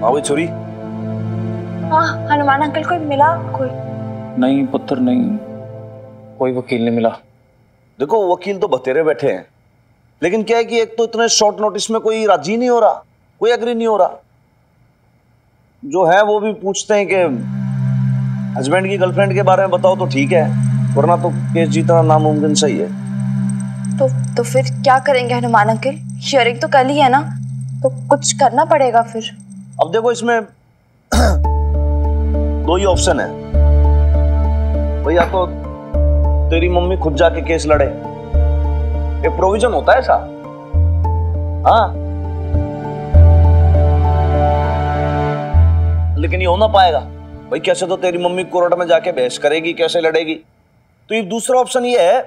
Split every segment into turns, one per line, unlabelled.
हाँ भाई छोरी।
हाँ हनुमान अंकल कोई मिला कोई?
नहीं पुत्र नहीं, कोई वकील नहीं मिला।
देखो वकील तो बतेरे बैठे हैं, लेकिन क्या है कि एक तो इतने शॉर्ट नोटिस में कोई राजी नहीं हो रहा, कोई एग्री नहीं हो रहा। जो है वो भी पूछते हैं कि हस्बैंड की गर्लफ्रेंड के बारे में बताओ तो ठीक है, वरना तो केस जीतना नामुमकिन सही है।
तो फिर क्या करेंगे हनुमान अंकल? हियरिंग तो कल ही है ना, तो कुछ करना पड़ेगा फिर।
अब देखो इसमें दो ही ऑप्शन है भैया, तो तेरी मम्मी खुद जाके केस लड़े, एक प्रोविजन होता है ऐसा। हाँ लेकिन ये हो ना पाएगा भाई, कैसे तो तेरी मम्मी कोर्ट में जाके बहस करेगी, कैसे लड़ेगी। तो ये दूसरा ऑप्शन ये है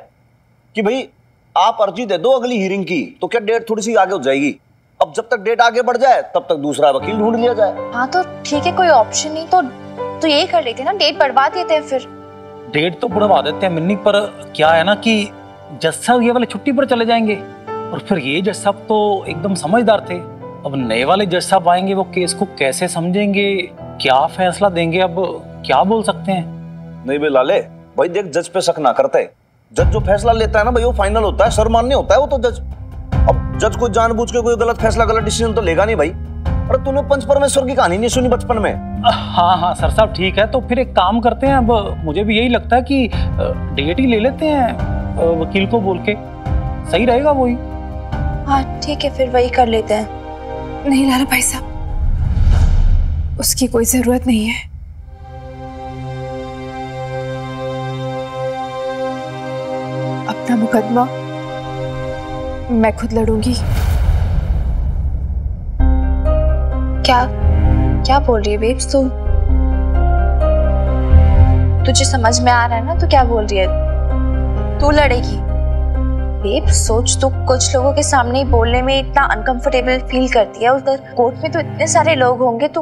कि भाई आप अर्जी दे दो अगली हियरिंग की, तो क्या डेट थोड़ी सी आगे हो जाएगी। अब जब तक डेट आगे बढ़ जाए तब तक दूसरा वकील ढूंढ लिया जाए।
हाँ तो ठीक है, कोई ऑप्शन नहीं तो यही कर लेते हैं ना, डेट बढ़वा देते हैं फिर।
डेट तो बढ़वा देते हैं मिन्नी, पर क्या है ना कि जज साहब ये वाले छुट्टी पर चले जाएंगे, और फिर ये जज साहब तो एकदम समझदार थे। अब नए वाले जज साहब आएंगे, वो केस को कैसे समझेंगे, क्या फैसला देंगे, अब क्या बोल सकते हैं।
नहीं भाई लाले, भाई देख जज पे शक ना करते, जज जो फैसला लेता है ना भाई वो फाइनल होता है, सर मान्य होता है वो तो जज। अब जज को जानबूझ के कोई गलत फैसला गलत डिसीजन तो लेगा नहीं भाई। अरे तूने पंच परमेश्वर की कहानी नहीं सुनी बचपन में?
हाँ हाँ सर साहब ठीक है, तो फिर एक काम करते हैं, अब मुझे भी यही लगता है कि डेट ही ले लेते हैं वकील को बोल के, सही रहेगा वही।
हाँ ठीक है फिर वही कर लेते हैं।
नहीं लाला भाई साहब, उसकी कोई जरूरत नहीं है। अपना मुकदमा मैं खुद लड़ूंगी।
क्या बोल रही है बेब्स तू? तुझे समझ में आ रहा है ना तू क्या बोल रही है? तू लड़ेगी? बेब्स सोच, तू कुछ लोगों के सामने बोलने में इतना अनकंफर्टेबल फील करती है, उधर कोर्ट में तो इतने सारे लोग होंगे, तू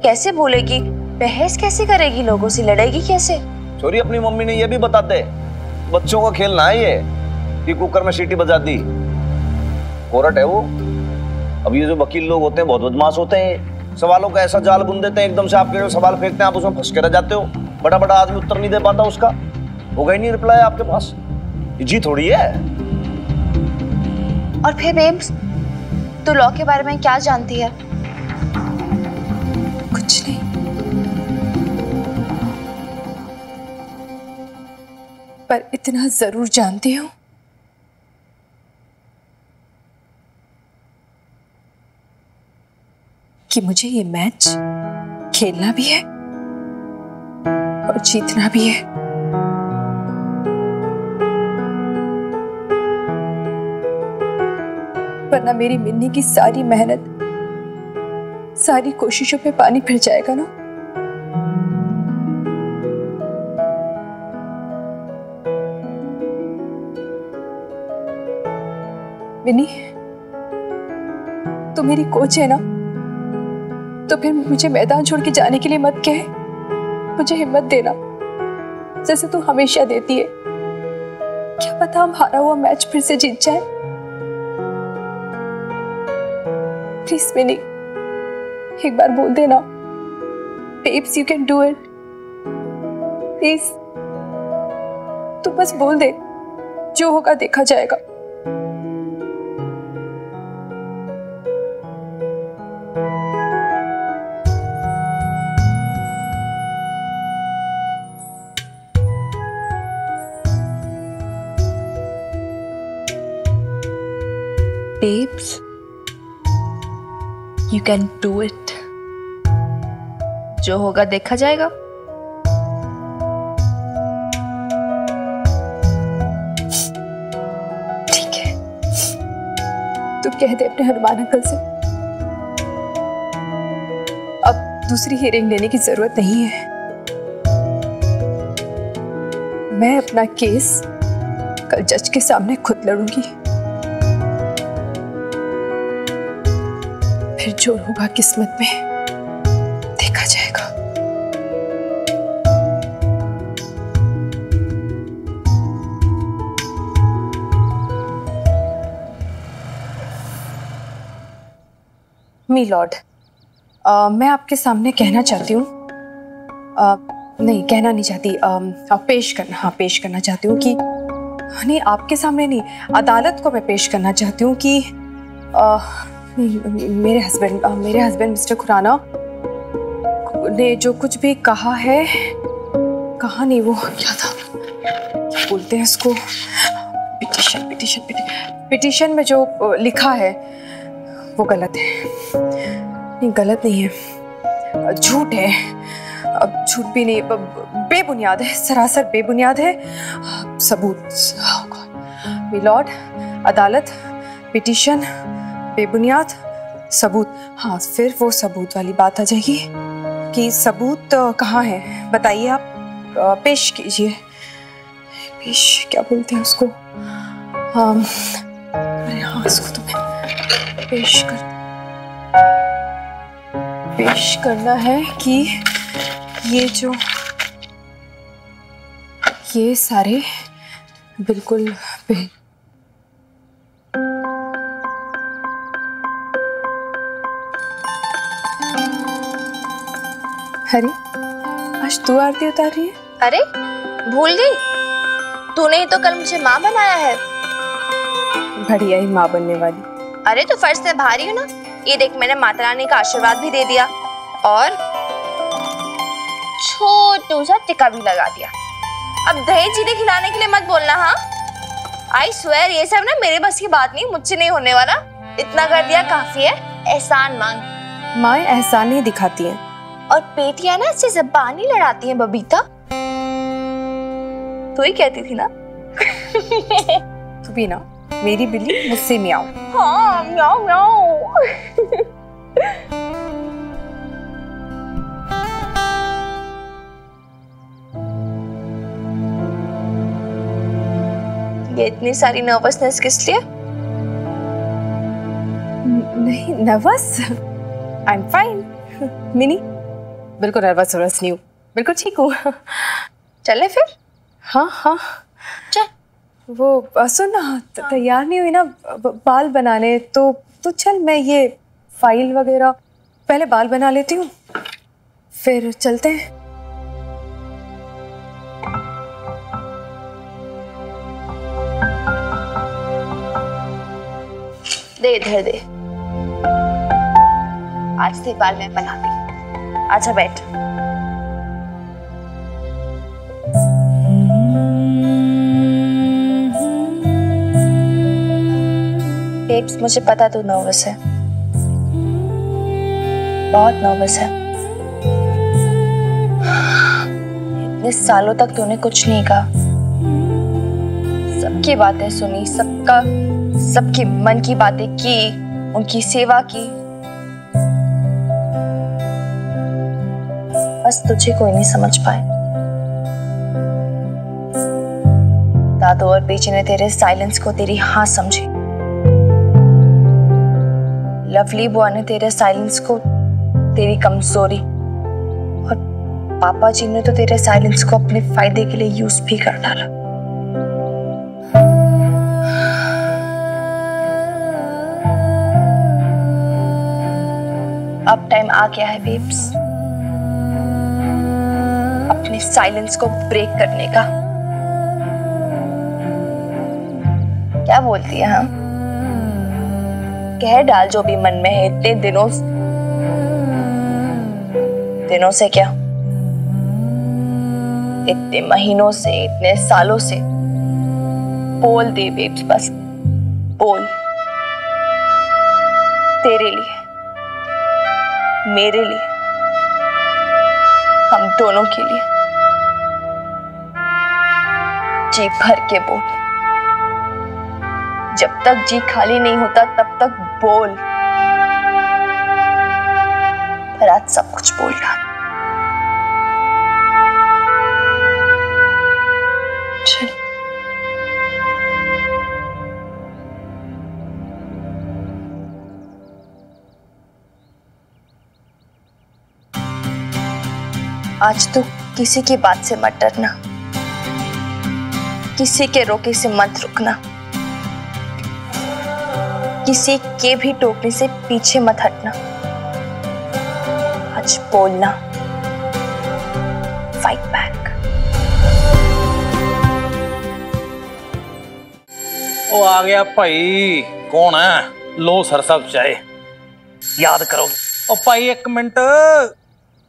कैसे बोलेगी? बहस कैसे करेगी लोगों से, लड़ेगी कैसे?
छोरी अपनी मम्मी ने ये भी बता दे, बच्चों का खेल ना है ये कि कुकर में सीटी बजा दी। कोर्ट है वो। अब ये जो वकील लोग होते हैं बहुत बदमाश होते हैं, सवालों का ऐसा जाल बुन देते हैं, एकदम से आपके जो सवाल फेंकते हैं आप उसमें फंस के रह जाते हो। बड़ा बड़ा आदमी उत्तर नहीं दे पाता, उसका होगा ही नहीं रिप्लाई आपके पास। ये जी थोड़ी है।
और फिर बेब्स तू लॉ के बारे में क्या जानती है?
कुछ नहीं, पर इतना जरूर जानती हूँ कि मुझे ये मैच खेलना भी है और जीतना भी है। वरना मेरी मिन्नी की सारी मेहनत, सारी कोशिशों पे पानी फिर जाएगा ना। मिन्नी, तू मेरी कोच है ना, तो फिर मुझे मैदान छोड़ के जाने के लिए मत कहे, मुझे हिम्मत देना जैसे तू हमेशा देती है। क्या पता हम हारा हुआ मैच फिर से जीत जाए। प्लीज मिनी, एक बार बोल देना, babes you can do it, please. तू बस बोल दे, जो होगा देखा जाएगा।
Babes, you can do it. जो होगा देखा जाएगा।
ठीक है, तू कह दे अपने हनुमान अंकल से अब दूसरी हियरिंग लेने की जरूरत नहीं है। मैं अपना केस कल जज के सामने खुद लड़ूंगी, फिर जो होगा किस्मत में देखा जाएगा।
मी लॉर्ड,
मैं आपके सामने कहना चाहती हूँ, नहीं कहना नहीं चाहती, पेश करना चाहती हूँ कि नहीं, आपके सामने नहीं, अदालत को मैं पेश करना चाहती हूँ कि मेरे हस्बैंड मिस्टर खुराना ने जो कुछ भी कहा है, कहा नहीं, वो क्या था, क्या बोलते हैं इसको, पिटीशन में जो लिखा है वो गलत है। नहीं, गलत नहीं है, झूठ है, अब झूठ भी नहीं, बेबुनियाद है, सरासर बेबुनियाद है। सबूत, मिलॉर्ड, अदालत, पिटीशन, बेबुनियाद, सबूत। हाँ, फिर वो सबूत वाली बात आ जाएगी कि सबूत कहाँ है, बताइए आप, पेश कीजिए। पेश क्या बोलते हैं उसको, अरे हाँ, इसको तो मैं पेश करना है कि ये सारे बिल्कुल अरे आज तू आरती उतार रही है?
अरे भूल गई, तूने ही तो कल मुझे माँ बनाया है।
बढ़िया ही माँ बनने वाली।
अरे तो फर्ज निभा रही हूँ ना, ये देख मैंने माता रानी का आशीर्वाद भी दे दिया और छोटू सा टिक्का भी लगा दिया। अब दही चीनी खिलाने के लिए मत बोलना। हाँ, आई स्वेयर ये सब ना मेरे बस की बात नहीं, मुझसे नहीं होने वाला। इतना कर दिया काफी है, एहसान मांग।
माँ एहसान नहीं दिखाती हैं
और बेटियां ना इससे ज़बान ही लड़ाती हैं। बबीता तू ही कहती थी ना।
तू भी ना, मेरी बिल्ली मुझसे म्याऊं।
हाँ, म्याऊं म्याऊं। ये इतनी सारी नर्वसनेस किस लिए?
नहीं nervous, I am fine mini, बिल्कुल नर्वस नहीं हूँ, बिल्कुल ठीक हूँ।
चले फिर?
हाँ हाँ
चल।
वो सुन ना, तैयार नहीं हुई ना बाल बनाने, तो चल मैं ये फाइल वगैरह पहले बाल बना लेती हूँ, फिर चलते हैं।
दे इधर दे, आज से बाल मैं बनाती। अच्छा बैठ। बेब्स, मुझे पता तू नर्वस है, बहुत नर्वस है। इतने सालों तक तूने कुछ नहीं कहा, सबकी बातें सुनी, सबकी मन की बातें की, उनकी सेवा की, बस तुझे कोई नहीं समझ पाए। दादू और बीजी ने तेरे साइलेंस को तेरी हाँ समझी, लवली बुआ ने तेरे साइलेंस को तेरी कमजोरी, और पापा जी ने तो तेरे साइलेंस को अपने फायदे के लिए यूज भी कर डाला। अब टाइम आ गया है बेब्स, अपने साइलेंस को ब्रेक करने का। क्या बोलती है? हाँ, कह डाल जो भी मन में है। इतने दिनों से क्या, इतने महीनों से, इतने सालों से, बोल दे बेब्स, बस बोल। तेरे लिए, मेरे लिए, हम दोनों के लिए जी भर के बोल। जब तक जी खाली नहीं होता तब तक बोल, पर आज सब कुछ बोल डाल। चल। आज तो किसी की बात से मत डरना, किसी के रोके से मत रुकना, किसी के भी टोकने से पीछे मत हटना। सच बोलना, फाइट बैक।
ओ आ गया भाई, कौन है? लो सर साहब चाय याद करोगे? ओ भाई एक मिनट,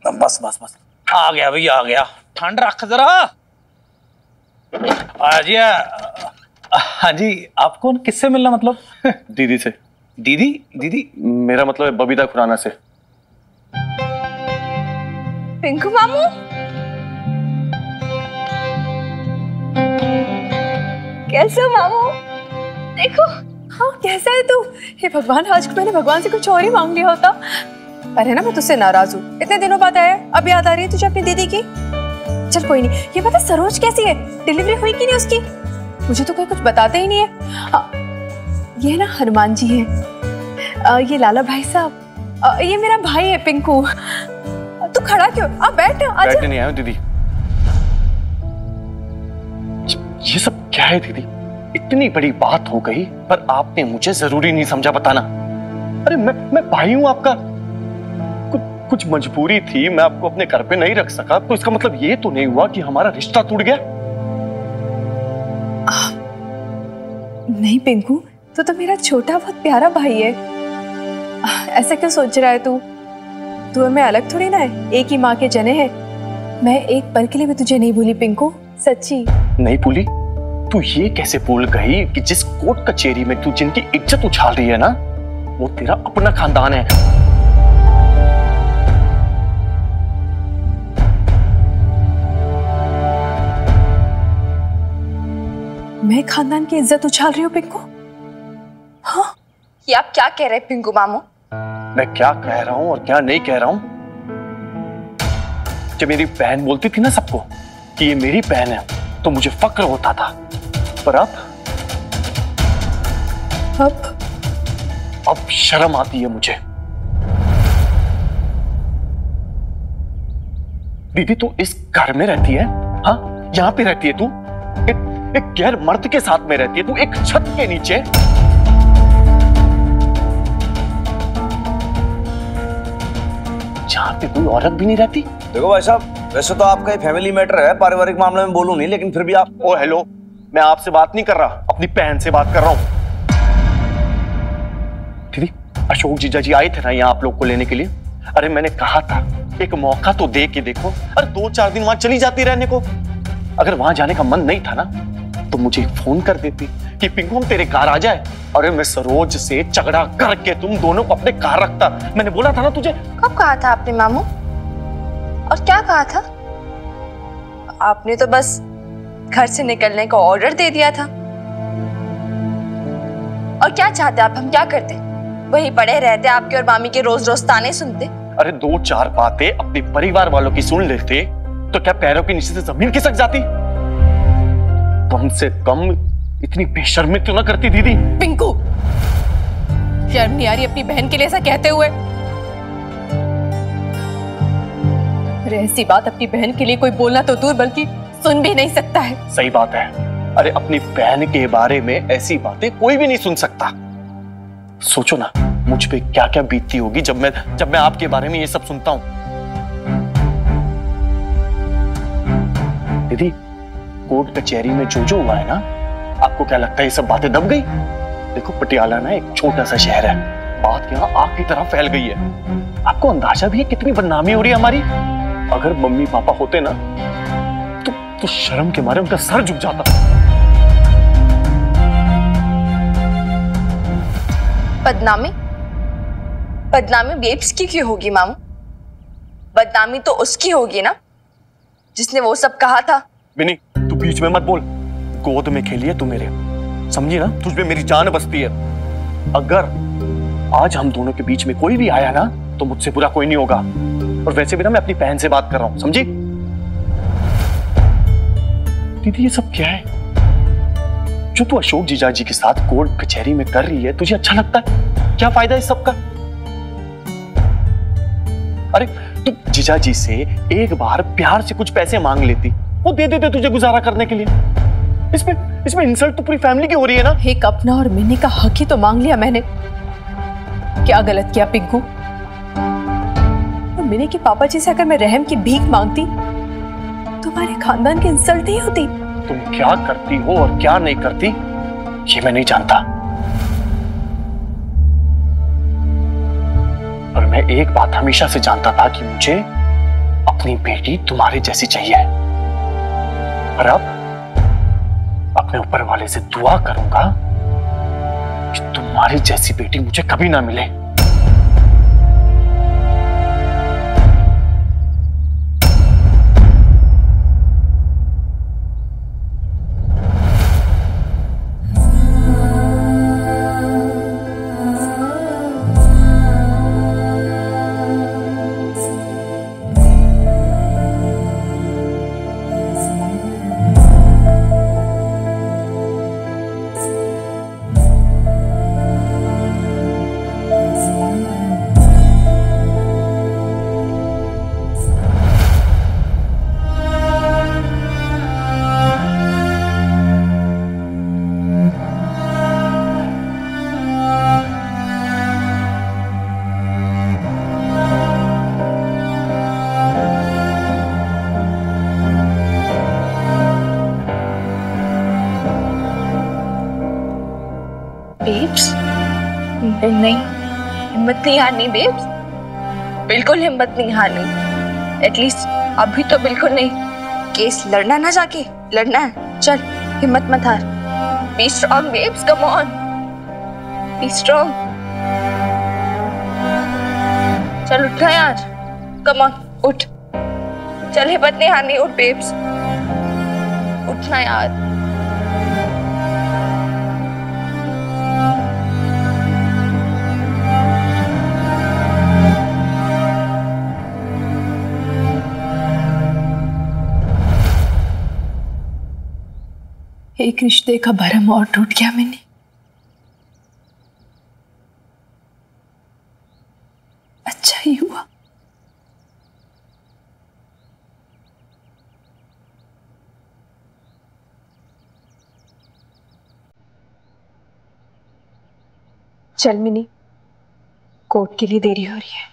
बस बस बस, आ गया भाई आ गया। ठंड रख जरा। आ जी। हाँ जी, आपको किससे मिलना? मतलब
दीदी से।
दीदी? दीदी
मेरा मतलब है बबीता खुराना से।
पिंकू मामू, कैसे हो मामू? देखो।
हाँ, कैसा है तू? हे भगवान, आज मैंने भगवान से कुछ और ही मांग लिया होता। पर है ना, मैं तुझसे नाराज हूँ। इतने दिनों बाद आया, अब याद आ रही है तुझे अपनी दीदी की? चल कोई नहीं। ये बता सरोज कैसी है? डिलीवरी हुई कि नहीं उसकी? मुझे तो कोई कुछ बताते ही नहीं है। हाँ, ये ना हनुमान जी है, ये लाला भाई साहब, ये मेरा भाई है पिंकू। तू खड़ा क्यों? आ बैठ।
बैठने नहीं आया दीदी। ये सब क्या है दीदी? इतनी बड़ी बात हो गई पर आपने मुझे जरूरी नहीं समझा बताना। अरे मैं भाई हूं आपका। कुछ मजबूरी थी, मैं आपको अपने घर पे नहीं रख सका, तो इसका मतलब ये तो नहीं हुआ कि हमारा रिश्ता टूट गया।
नहीं पिंकू, तू तो मेरा छोटा बहुत प्यारा भाई है। ऐसा क्यों सोच रहा है तू? तू और मैं अलग थोड़ी ना है, एक ही माँ के जने हैं। मैं एक पल के लिए भी तुझे नहीं भूली पिंकू, सच्ची।
नहीं भूली? तू ये कैसे भूल गई कि जिस कोर्ट कचहरी में तू जिनकी इज्जत उछाल रही है ना, वो तेरा अपना खानदान है।
मैं खानदान की इज्जत उछाल रही हूँ पिंकू? हाँ,
ये आप क्या कह रहे हैं पिंकू मामू?
मैं क्या कह रहा हूं और क्या नहीं कह रहा हूं? जब मेरी बहन बोलती थी ना सबको कि ये मेरी बहन है, तो मुझे फक्र होता था। पर अब शर्म आती है मुझे। दीदी तू इस घर में रहती है, हाँ यहां पे रहती है तू, एक गैर मर्द के साथ में रहती है तू, एक छत के नीचे। जहां पे कोई औरत भी नहीं रहती।
देखो भाई साहब, वैसे तो आपका ये फैमिली मैटर है, पारिवारिक मामले में बोलूं नहीं, लेकिन फिर भी आप।
ओ हेलो, मैं आपसे बात नहीं कर रहा, अपनी बहन से बात कर रहा हूं। दीदी अशोक जीजा जी आए थे ना यहाँ आप लोग को लेने के लिए। अरे मैंने कहा था एक मौका तो दे के देखो। अरे 2-4 दिन वहां चली जाती रहने को। अगर वहां जाने का मन नहीं था ना तो मुझे फोन कर देती कि पिंकू हम तेरे कार आ जाए। अरे मैं सरोज से झगड़ा करके तुम दोनों को अपने कार रखता। मैंने बोला था ना तुझे।
कब कहा था आपने मामू? और क्या कहा था? आपने तो बस घर से निकलने का ऑर्डर दे दिया था। और क्या चाहते आप, हम क्या करते? वहीं पड़े रहते आपके और मामी के रोज रोज ताने सुनते?
अरे 2-4 बातें अपने परिवार वालों की सुन लेते तो क्या पैरों के नीचे से जमीन खिसक जाती? कम से कम इतनी बेशर्मी तो ना करती दीदी।
पिंकू, शर्म नहीं आ रही अपनी बहन के लिए ऐसा कहते हुए? अरे ऐसी बात अपनी बहन के लिए कोई बोलना तो दूर बल्कि सुन भी नहीं सकता है।
सही बात है। अरे अपनी बहन के बारे में ऐसी बातें कोई भी नहीं सुन सकता। सोचो ना मुझ पे क्या क्या बीतती होगी जब मैं आपके बारे में ये सब सुनता हूं। दीदी कोर्ट कचहरी में जो हुआ है ना, आपको क्या लगता है ये सब बातें दब गई? देखो पटियाला ना एक छोटा सा शहर है, बात यहाँ आग की तरह फैल गई है। आपको अंदाजा भी है कितनी बदनामी हो रही है हमारी? अगर मम्मी पापा होते ना तो शर्म के मारे उनका सर झुक जाता।
बदनामी बेब्स की क्यों होगी मामू? बदनामी तो उसकी होगी ना जिसने वो सब कहा था।
बिनी तू बीच में मत बोल। गोद में खेलिए तू मेरे, समझी ना? तुझ पे मेरी जान बसती है। अगर आज हम दोनों के बीच में कोई भी आया ना तो मुझसे बुरा कोई नहीं होगा। और वैसे भी ना मैं अपनी बहन से बात कर रहा हूं, समझी? दीदी ये सब क्या है जो तू अशोक जीजा जी के साथ कोर्ट कचहरी में कर रही है? तुझे अच्छा लगता है? क्या फायदा इस सब का? अरे तू जीजा जी से एक बार प्यार से कुछ पैसे मांग लेती, वो दे देते तुझे गुजारा करने के लिए। इसमें इंसल्ट तो पूरी फैमिली की हो रही है ना।
एक अपना और मिन्नी का हक ही तो मांग लिया मैंने। क्या गलत किया पिंकू? मिनी के पापा जी से अगर मैं रहम की भीख मांगती तुम्हारे खानदान की इंसल्ट नहीं होती?
तुम क्या करती हो और क्या नहीं करती ये मैं नहीं जानता, पर मैं एक बात हमेशा से जानता था कि मुझे अपनी बेटी तुम्हारी जैसी चाहिए। और अब अपने ऊपर वाले से दुआ करूंगा कि तुम्हारी जैसी बेटी मुझे कभी ना मिले।
बेब्स नहीं, हिम्मत नहीं हारनी बेब्स, बिल्कुल हिम्मत नहीं हारनी। एटलीस्ट अभी तो बिल्कुल नहीं। केस लड़ना ना, जाके लड़ना है। चल हिम्मत मत हार। Be strong babes, come on, be strong. चल उठना यार, कम ऑन उठ। चल हिम्मत नहीं हारनी, उठ बेब्स, उठना यार।
एक रिश्ते का भरम और टूट गया मैंने। अच्छा ही हुआ। चल मिनी, कोर्ट के लिए देरी हो रही है।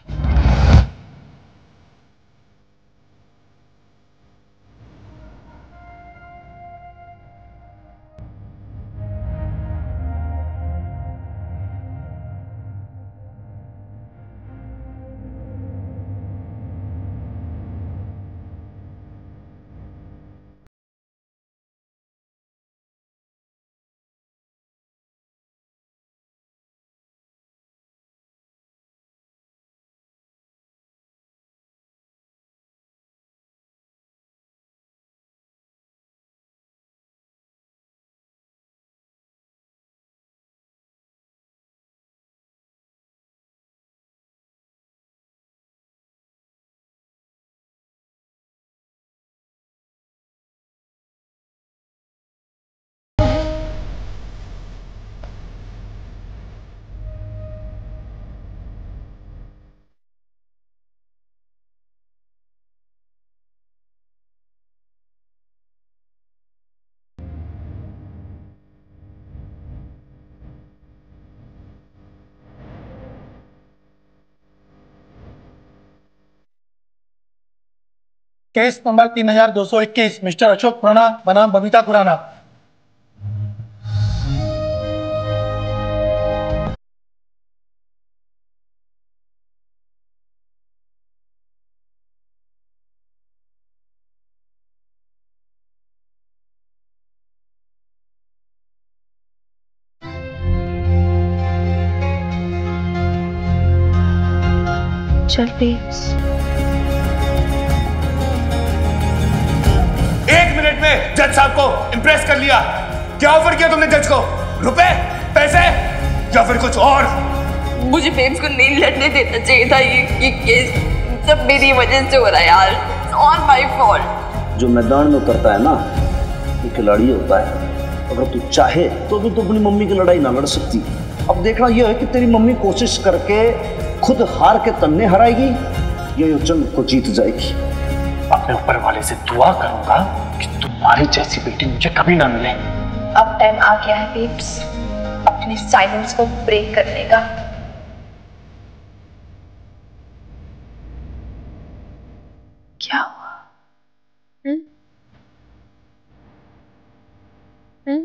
Case number 3221 mister Ashok Khurana बनाम बबीता खुराना।
चल बेब्स।
1 मिनट में जज साहब को इंप्रेस कर लिया। क्या ऑफर किया तुमने जज को? रुपए, पैसे या फिर कुछ और?
मुझे बेब्स को नहीं लड़ने देना चाहिए था। ये केस सब मेरी वजह से हो रहा है यार। It's all my fault।
जो मैदान में उतरता है ना वो खिलाड़ी होता है। अगर तू चाहे तो भी तो अपनी मम्मी की लड़ाई ना लड़ सकती। अब देखना यह है कि तेरी मम्मी कोशिश करके खुद हार के तन्ने हराएगी या ये जंग को जीत जाएगी।
अपने ऊपर वाले से दुआ करूंगा कि तुम्हारी जैसी बेटी मुझे कभी ना मिले।
अब टाइम आ गया है बेब्स अपने साइलेंस को ब्रेक करने का।
क्या हुआ? हम्म? हम्म?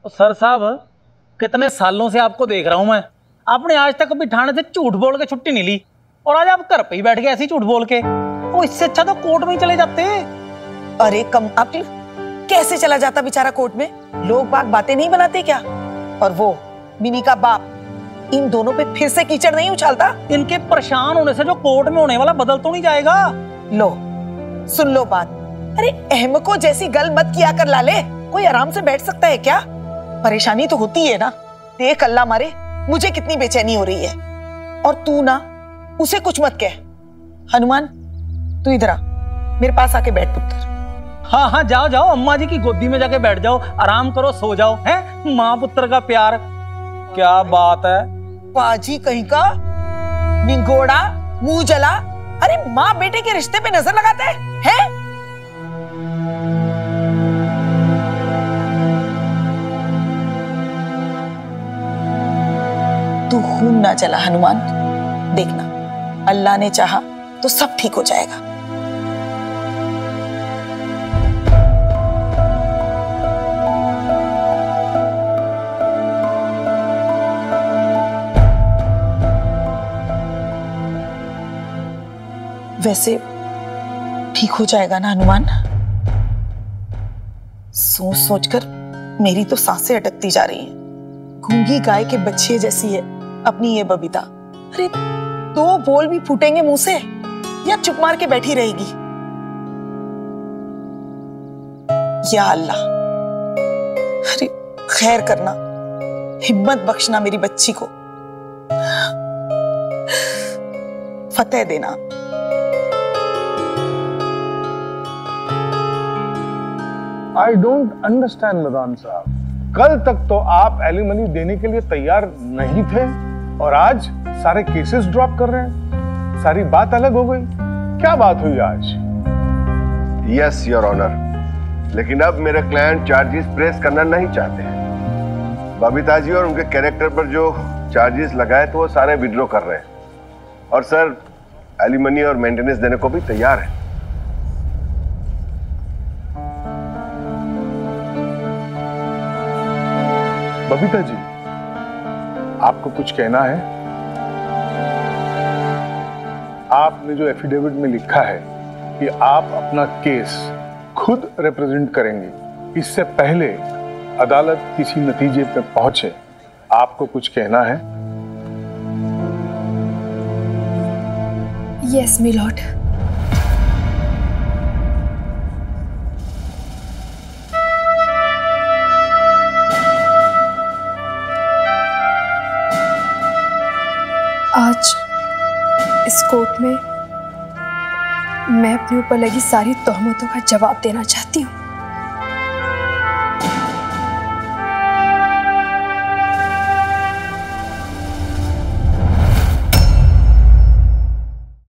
तो सर साहब, कितने सालों से आपको देख रहा हूं मैं, आपने आज तक कभी थाने से झूठ बोल के छुट्टी नहीं ली, और आज आप घर पे ही बैठ गए ऐसे ही झूठ बोल के। तो इससे अच्छा तो कोर्ट में ही चले जाते।
अरे कम अक्ल, कैसे चला जाता बेचारा कोर्ट में? लोग बाग बातें नहीं बनाते क्या? और वो मिनी का बाप इन दोनों पे फिर से कीचड़ नहीं उछालता?
इनके परेशान होने से जो कोर्ट में होने वाला बदल तो नहीं जाएगा।
लो सुन लो बात। अरे अहमको जैसी गल मत किया कर लाले, कोई आराम से बैठ सकता है क्या? परेशानी तो होती है ना। देख अल्लाह मारे मुझे कितनी बेचैनी हो रही है, और तू ना उसे कुछ मत कह। हनुमान तू इधर आ, मेरे पास आके बैठ पुत्र।
हाँ हाँ, जाओ जाओ, अम्मा जी की गोदी में जाके बैठ जाओ, आराम करो, सो जाओ। हैं माँ पुत्र का प्यार, क्या बात है।
पाजी कहीं का निगोड़ा, मुंह जला। अरे माँ बेटे के रिश्ते पे नजर लगाता है? तू खून ना जला हनुमान, देखना अल्लाह ने चाहा तो सब ठीक हो जाएगा। वैसे ठीक हो जाएगा ना हनुमान? सोच सोचकर मेरी तो सांसें अटकती जा रही हैं। गूंगी गाय के बच्चे जैसी है अपनी ये बबीता। अरे दो बोल भी फूटेंगे मुंह से या चुप मार के बैठी रहेगी? या अल्लाह, अरे खैर करना, हिम्मत बख्शना मेरी बच्ची को, फतेह देना।
आई डोंट अंडरस्टैंड मदान साहब, कल तक तो आप एलिमनी देने के लिए तैयार नहीं थे और आज सारे केसेस ड्रॉप कर रहे हैं। सारी बात अलग हो गई, क्या बात हुई आज?
यस योर ऑनर, लेकिन अब मेरे क्लाइंट चार्जेस प्रेस करना नहीं चाहते हैं। बबीता जी और उनके कैरेक्टर पर जो चार्जेस लगाए तो वो सारे विड्रॉ कर रहे हैं, और सर एलिमनी और मेंटेनेंस देने को भी तैयार है।
बबीता जी, आपको कुछ कहना है? आपने जो एफिडेविट में लिखा है कि आप अपना केस खुद रिप्रेजेंट करेंगे, इससे पहले अदालत किसी नतीजे पर पहुंचे, आपको कुछ कहना है?
Yes my lord। आज इस कोर्ट में मैं अपने ऊपर लगी सारी तोहमतों का जवाब देना चाहती हूँ।